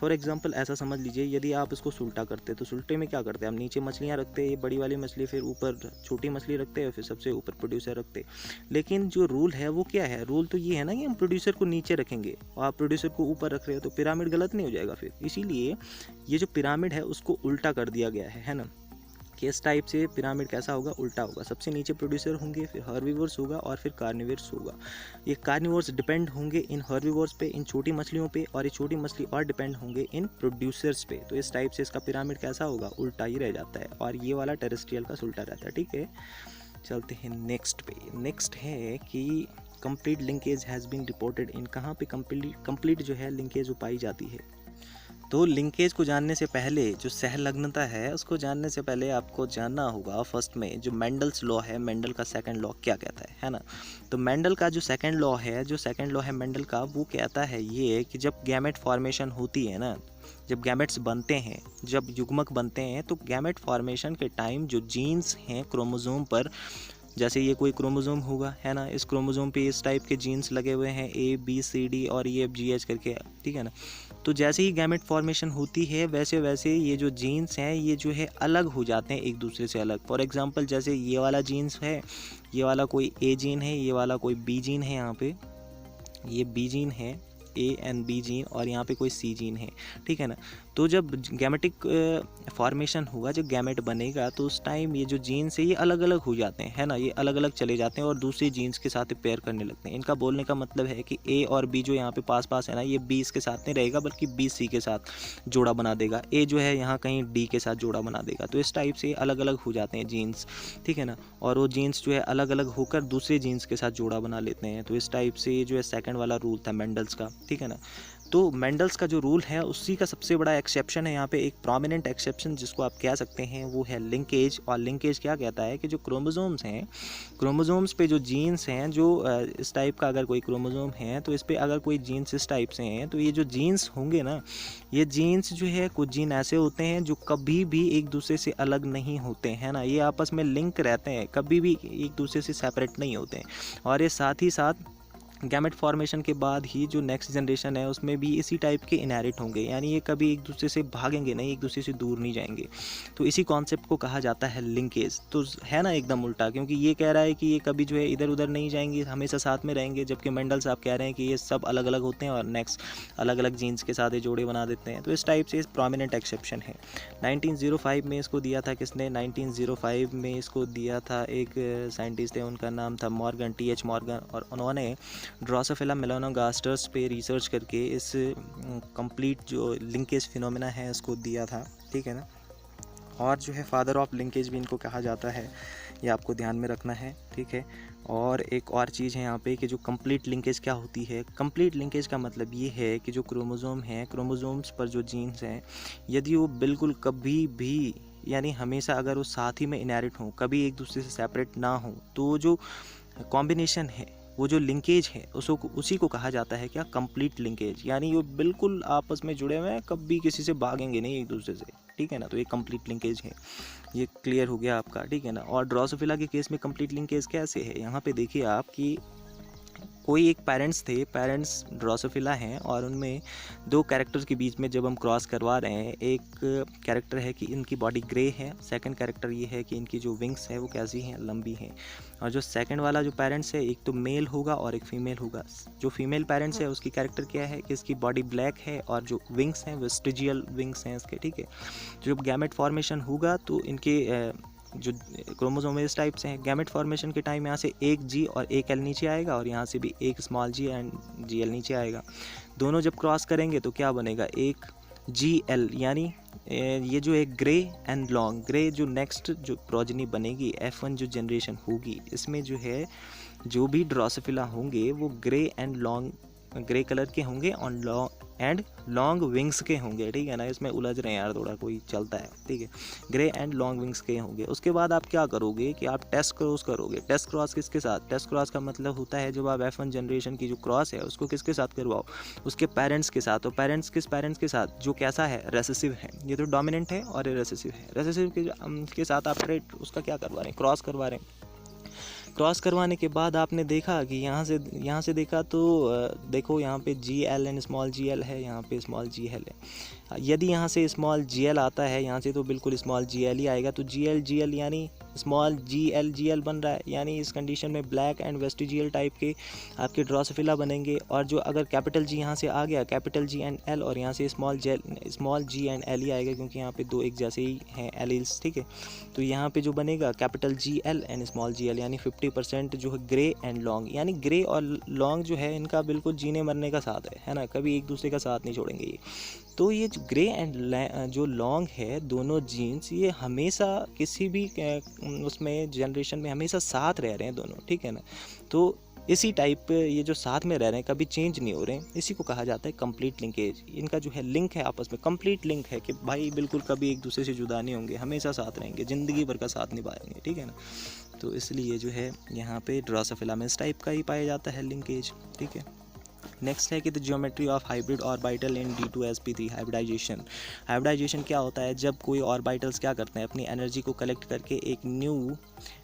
फॉर एग्जांपल ऐसा समझ लीजिए, यदि आप इसको सुल्टा करते तो सुल्टे में क्या करते हैं, हम नीचे मछलियाँ रखते हैं, ये बड़ी वाली मछली, फिर ऊपर छोटी मछली रखते हैं, फिर सबसे ऊपर प्रोड्यूसर रखते हैं। लेकिन जो रूल है वो क्या है, रूल तो ये है ना कि हम प्रोड्यूसर को नीचे रखेंगे और आप प्रोड्यूसर को ऊपर रख रहे हो, तो पिरामिड गलत नहीं हो जाएगा फिर। इसीलिए ये जो पिरामिड है उसको उल्टा कर दिया गया है ना, कि इस टाइप से पिरामिड कैसा होगा, उल्टा होगा। सबसे नीचे प्रोड्यूसर होंगे, फिर हर्बीवर्स होगा, और फिर कार्निवर्स होगा। ये कार्निवर्स डिपेंड होंगे इन हर्बीवर्स पे, इन छोटी मछलियों पे, और ये छोटी मछली और डिपेंड होंगे इन प्रोड्यूसर्स पे। तो इस टाइप से इसका पिरामिड कैसा होगा, उल्टा ही रह जाता है, और ये वाला टेरेस्ट्रियल का उल्टा रहता है, ठीक है। चलते हैं नेक्स्ट पे। नेक्स्ट है कि complete linkage has been reported in, कहाँ पे कंप्लीट जो है लिंकेज वो पाई जाती है। तो लिंकेज को जानने से पहले, जो सहलग्नता है उसको जानने से पहले आपको जानना होगा फर्स्ट में जो मेंडल्स लॉ है, मेंडल का सेकंड लॉ क्या कहता है ना। तो मेंडल का जो सेकंड लॉ है मेंडल का, वो कहता है ये कि जब गैमेट फॉर्मेशन होती है ना, जब गैमेट्स बनते हैं, जब युग्मक बनते हैं, तो गैमेट फॉर्मेशन के टाइम जो जीन्स हैं क्रोमोसोम पर, जैसे ये कोई क्रोमोसोम होगा, है ना, इस क्रोमोसोम पे इस टाइप के जीन्स लगे हुए हैं ABCD और EFGH करके, ठीक है ना। तो जैसे ही गैमेट फॉर्मेशन होती है वैसे वैसे ये जो जीन्स हैं ये जो है अलग हो जाते हैं एक दूसरे से अलग। फॉर एग्जांपल जैसे ये वाला जीन्स है, ये वाला कोई A जीन है, ये वाला कोई B जीन है, यहाँ पे ये B जीन है, A and B जीन, और यहाँ पे कोई C जीन है, ठीक है ना। तो जब गैमेटिक फॉर्मेशन होगा, जब गैमेट बनेगा, तो उस टाइम ये जो जीन्स है ये अलग अलग हो जाते हैं, है ना, ये अलग अलग चले जाते हैं और दूसरे जीन्स के साथ पेयर करने लगते हैं। इनका बोलने का मतलब है कि A और B जो यहाँ पे पास पास है ना, ये B इसके साथ नहीं रहेगा बल्कि B C के साथ जोड़ा बना देगा, A जो है यहाँ कहीं D के साथ जोड़ा बना देगा। तो इस टाइप से अलग अलग हो जाते हैं जीन्स, ठीक है ना, और वो जीन्स जो है अलग अलग होकर दूसरे जीन्स के साथ जोड़ा बना लेते हैं। तो इस टाइप से जो है सेकेंड वाला रूल था मेंडल्स का, ठीक है ना। तो मेंडल्स का जो रूल है उसी का सबसे बड़ा एक्सेप्शन है यहाँ पे, एक प्रोमिनेंट एक्सेप्शन जिसको आप कह सकते हैं, वो है लिंकेज। और लिंकेज क्या कहता है कि जो क्रोमोसोम्स हैं, क्रोमोसोम्स पे जो जीन्स हैं, जो इस टाइप का अगर कोई क्रोमोसोम है तो इस पे अगर कोई जीन्स इस टाइप से हैं, तो ये जो जीन्स होंगे ना, ये जीन्स जो है, कुछ जीन ऐसे होते हैं जो कभी भी एक दूसरे से अलग नहीं होते हैं ना, ये आपस में लिंक रहते हैं, कभी भी एक दूसरे से सेपरेट नहीं होते हैं। और ये साथ ही साथ गैमेट फॉर्मेशन के बाद ही जो नेक्स्ट जनरेशन है उसमें भी इसी टाइप के इनहेरिट होंगे, यानी ये कभी एक दूसरे से भागेंगे नहीं, एक दूसरे से दूर नहीं जाएंगे। तो इसी कॉन्सेप्ट को कहा जाता है लिंकेज। तो है ना एकदम उल्टा, क्योंकि ये कह रहा है कि ये कभी जो है इधर उधर नहीं जाएंगे, हमेशा साथ में रहेंगे, जबकि मेंडल साहब कह रहे हैं कि ये सब अलग अलग होते हैं और नेक्स्ट अलग अलग जीन्स के साथ ये जोड़े बना देते हैं। तो इस टाइप से प्रोमिनेंट एक्सेप्शन है। 1905 में इसको दिया था किसने, 1905 में इसको दिया था एक साइंटिस्ट थे, उनका नाम था मॉर्गन, TH मॉर्गन, और उन्होंने ड्रोसोफिला मेलानोगास्टर्स पे रिसर्च करके इस कंप्लीट जो लिंकेज फिनोमेना है इसको दिया था, ठीक है ना। और जो है फादर ऑफ लिंकेज भी इनको कहा जाता है, ये आपको ध्यान में रखना है, ठीक है। और एक और चीज़ है यहाँ पे कि जो कंप्लीट लिंकेज क्या होती है। कंप्लीट लिंकेज का मतलब ये है कि जो क्रोमोसोम हैं, क्रोमोसोम्स पर जो जीन्स हैं, यदि वो बिल्कुल कभी भी, यानी हमेशा अगर वो साथ ही में इनहेरिट हों, कभी एक दूसरे से सेपरेट ना हो, तो जो कॉम्बिनेशन है वो जो लिंकेज है उसी को कहा जाता है क्या, कंप्लीट लिंकेज, यानी ये बिल्कुल आपस में जुड़े हुए हैं, कभी किसी से भागेंगे नहीं एक दूसरे से, ठीक है ना। तो ये कंप्लीट लिंकेज है, ये क्लियर हो गया आपका, ठीक है ना। और ड्रोसोफिला के केस में कंप्लीट लिंकेज कैसे है, यहाँ पे देखिए आप कि कोई एक पेरेंट्स ड्रोसोफिला हैं और उनमें दो कैरेक्टर्स के बीच में जब हम क्रॉस करवा रहे हैं, एक कैरेक्टर है कि इनकी बॉडी ग्रे है, सेकंड कैरेक्टर ये है कि इनकी जो विंग्स है वो कैसी हैं, लंबी हैं। और जो सेकंड वाला जो पेरेंट्स है, एक तो मेल होगा और एक फीमेल होगा। जो फीमेल पेरेंट्स है उसकी कैरेक्टर क्या है कि इसकी बॉडी ब्लैक है और जो विंग्स हैं वेस्टिजियल विंग्स हैं इसके, ठीक है। जब गैमेट फॉर्मेशन होगा तो इनके जो क्रोमोसोम इस टाइप से हैं, गैमेट फॉर्मेशन के टाइम यहाँ से एक जी और एक एल नीचे आएगा और यहाँ से भी एक small G and G L नीचे आएगा। दोनों जब क्रॉस करेंगे तो क्या बनेगा, एक जी एल, यानी ये जो एक ग्रे एंड लॉन्ग, ग्रे जो नेक्स्ट जो प्रोजनी बनेगी F1 जो जनरेशन होगी, इसमें जो है जो भी ड्रोसोफिला होंगे वो grey and long, grey colour के होंगे और लॉन्ग विंग्स के होंगे, ठीक है ना। इसमें उलझ रहे हैं यार थोड़ा, कोई चलता है, ठीक है। ग्रे एंड लॉन्ग विंग्स के होंगे। उसके बाद आप क्या करोगे कि आप टेस्ट क्रॉस करोगे। टेस्ट क्रॉस किसके साथ, टेस्ट क्रॉस का मतलब होता है जब आप F1 जनरेशन की जो क्रॉस है उसको किसके साथ करवाओ, उसके पेरेंट्स के साथ। तो पेरेंट्स के साथ जो कैसा है, रेसेसिव है, ये तो डोमिनेंट है और ये रेसेसिव है। रेसेसिव के साथ आप ट्रेट उसका क्या करवा रहे हैं, क्रॉस करवा रहे हैं। क्रॉस करवाने के बाद आपने देखा कि यहाँ से देखा तो देखो यहाँ पे G L and small G L है, यहाँ पे स्मॉल जी एल है। यदि यहाँ से स्मॉल जी एल आता है यहाँ से तो बिल्कुल स्मॉल जी एल ही आएगा। तो जी एल यानी स्मॉल जी एल बन रहा है, यानी इस कंडीशन में ब्लैक एंड वेस्टिजियल टाइप के आपके ड्रोसोफिला बनेंगे। और जो अगर कैपिटल जी यहाँ से आ गया, कैपिटल जी एंड एल, और यहाँ से स्मॉल जी एंड एल ही आएगा क्योंकि यहाँ पे दो एक जैसे ही हैं एलील्स, ठीक है। तो यहाँ पे जो बनेगा capital G L and small G L, यानी 50% जो है ग्रे एंड लॉन्ग, यानी ग्रे और लॉन्ग जो है इनका बिल्कुल जीने मरने का साथ है ना, कभी एक दूसरे का साथ नहीं छोड़ेंगे ये। तो ये जो ग्रे एंड जो लॉन्ग है, दोनों जीन्स ये हमेशा किसी भी उसमें जनरेशन में हमेशा साथ रह रहे हैं दोनों, ठीक है ना। तो इसी टाइप ये जो साथ में रह रहे हैं, कभी चेंज नहीं हो रहे हैं, इसी को कहा जाता है कंप्लीट लिंकेज। इनका जो है लिंक है आपस में, कंप्लीट लिंक है कि भाई बिल्कुल कभी एक दूसरे से जुदा नहीं होंगे, हमेशा साथ रहेंगे, ज़िंदगी भर का साथ निभाएंगे, ठीक है ना। तो इसलिए जो है यहाँ पे ड्रोसोफिला में इस टाइप का ही पाया जाता है लिंकेज, ठीक है। नेक्स्ट है कि the geometry of hybrid orbital in D2sp3 hybridization. Hybridization क्या होता है, जब कोई ऑर्बिटल्स क्या करते हैं, अपनी एनर्जी को कलेक्ट करके एक न्यू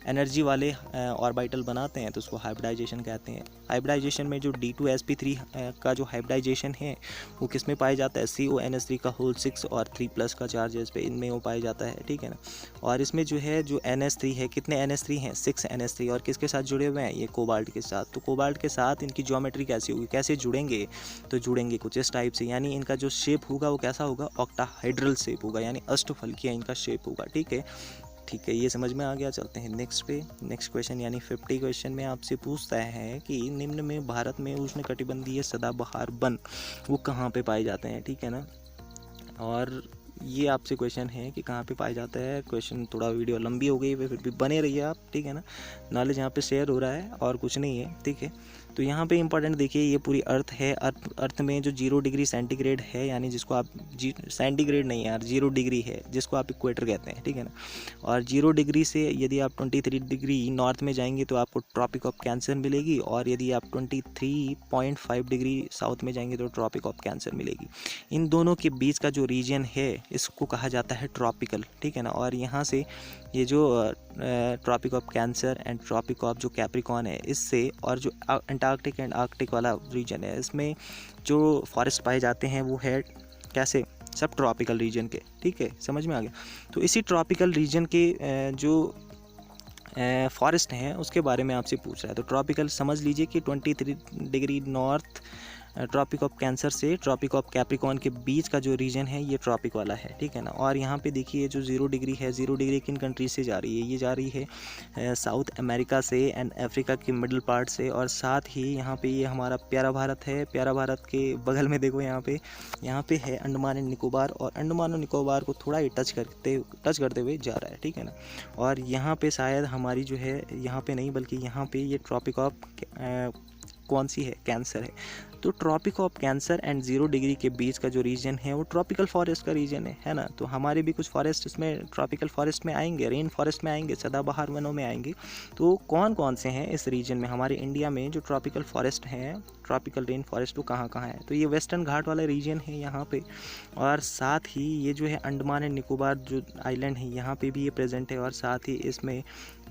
एनर्जी वाले ऑर्बिटल बनाते हैं, तो उसको हाइब्रिडाइजेशन कहते हैं। हाइब्रिडाइजेशन में जो D2sp3 का जो हाइब्रिडाइजेशन है वो किस में पाया जाता है, CONS3 का होल 6 और 3+ का चार्जेस पे, इनमें वो पाया जाता है, ठीक है ना। और इसमें जो है जो NS3 है, कितने NS3 हैं, 6 NS3, और किसके साथ जुड़े हुए हैं, ये कोबाल्ट के साथ। तो कोबाल्ट के साथ इनकी ज्योमेट्री कैसी होगी, कैसे जुड़ेंगे, तो जुड़ेंगे कुछ इस टाइप से, यानी इनका जो शेप होगा वो कैसा होगा, ऑक्टाहाइड्रल शेप होगा, यानी अष्टफलकीय इनका शेप होगा, ठीक है। ठीक है, ये समझ में आ गया। चलते हैं नेक्स्ट पे। नेक्स्ट क्वेश्चन यानी 50 क्वेश्चन में आपसे पूछता है कि निम्न में भारत में उष्णकटिबंधीय सदाबहार वन वो कहाँ पे पाए जाते हैं, ठीक है ना। और ये आपसे क्वेश्चन है कि कहाँ पे पाया जाता है। क्वेश्चन थोड़ा वीडियो लंबी हो गई है, फिर भी बने रहिए आप, ठीक है ना। नॉलेज यहाँ पे शेयर हो रहा है और कुछ नहीं है, ठीक है। तो यहाँ पे इंपॉर्टेंट देखिए, ये पूरी अर्थ है। अर्थ में जो 0 डिग्री सेंटीग्रेड है, यानी जिसको आप सेंटीग्रेड नहीं यार, 0 डिग्री है, जिसको आप इक्वेटर कहते हैं, ठीक है ना। और 0 डिग्री से यदि आप 23 डिग्री नॉर्थ में जाएंगे तो आपको ट्रॉपिक ऑफ कैंसर मिलेगी, और यदि आप 23.5 डिग्री साउथ में जाएंगे तो ट्रॉपिक ऑफ कैंसर मिलेगी। इन दोनों के बीच का जो रीजन है इसको कहा जाता है ट्रॉपिकल, ठीक है ना। और यहाँ से ये जो tropic of cancer and tropic of जो कैप्रिकॉन है, इससे, और जो अंटार्कटिक एंड आर्कटिक वाला रीजन है, इसमें जो फॉरेस्ट पाए जाते हैं वो है कैसे, सब ट्रॉपिकल रीजन के, ठीक है, समझ में आ गया। तो इसी ट्रॉपिकल रीजन के जो फॉरेस्ट हैं उसके बारे में आपसे पूछ रहा है। तो ट्रॉपिकल समझ लीजिए कि 23 degree north tropic of cancer से ट्रॉपिक ऑफ कैप्रिकॉन के बीच का जो रीजन है ये ट्रॉपिक वाला है, ठीक है ना। और यहाँ पे देखिए जो 0 डिग्री है, 0 डिग्री किन कंट्री से जा रही है, ये जा रही है साउथ अमेरिका से एंड अफ्रीका के मिडल पार्ट से। और साथ ही यहाँ पे ये हमारा प्यारा भारत है, प्यारा भारत के बगल में देखो यहाँ पे है अंडमान एंड निकोबार, और अंडमान और निकोबार को थोड़ा ही टच करते हुए जा रहा है, ठीक है ना। और यहाँ पे शायद हमारी जो है, यहाँ पे नहीं बल्कि यहाँ पे ये ट्रॉपिक ऑफ कौन सी है, कैंसर है। तो tropic of cancer and 0 degree के बीच का जो रीजन है वो ट्रॉपिकल फॉरेस्ट का रीजन है ना। तो हमारे भी कुछ फॉरेस्ट इसमें ट्रॉपिकल फॉरेस्ट में आएंगे, रेन फॉरेस्ट में आएंगे, सदाबहार वनों में आएंगे। तो कौन कौन से हैं इस रीजन में, हमारे इंडिया में जो ट्रॉपिकल फॉरेस्ट हैं, ट्रॉपिकल रेन फॉरेस्ट, वो कहाँ कहाँ है। तो ये वेस्टर्न घाट वाला रीजन है यहाँ पे, और साथ ही ये जो है अंडमान एंड निकोबार जो आइलैंड है यहाँ पे भी ये प्रेजेंट है, और साथ ही इसमें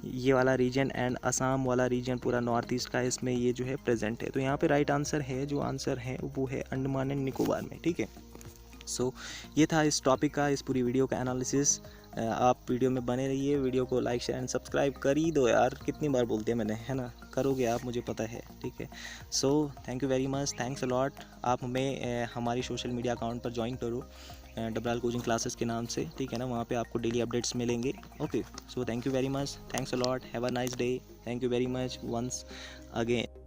ये वाला रीजन एंड असम वाला रीजन पूरा नॉर्थ ईस्ट का, इसमें ये जो है प्रेजेंट है। तो यहाँ पे राइट आंसर है, जो आंसर है वो है अंडमान एंड निकोबार में, ठीक है। सो ये था इस टॉपिक का, इस पूरी वीडियो का एनालिसिस। आप वीडियो में बने रहिए, वीडियो को लाइक शेयर एंड सब्सक्राइब कर ही दो यार, कितनी बार बोलते हैं मैंने, है ना, करोगे आप, मुझे पता है, ठीक है। सो thank you very much, thanks a lot. आप हमें हमारी सोशल मीडिया अकाउंट पर ज्वाइन करो डबराल कोचिंग क्लासेस के नाम से, ठीक है ना, वहाँ पे आपको डेली अपडेट्स मिलेंगे। Okay, so thank you very much, thanks a lot, have a nice day, thank you very much once again.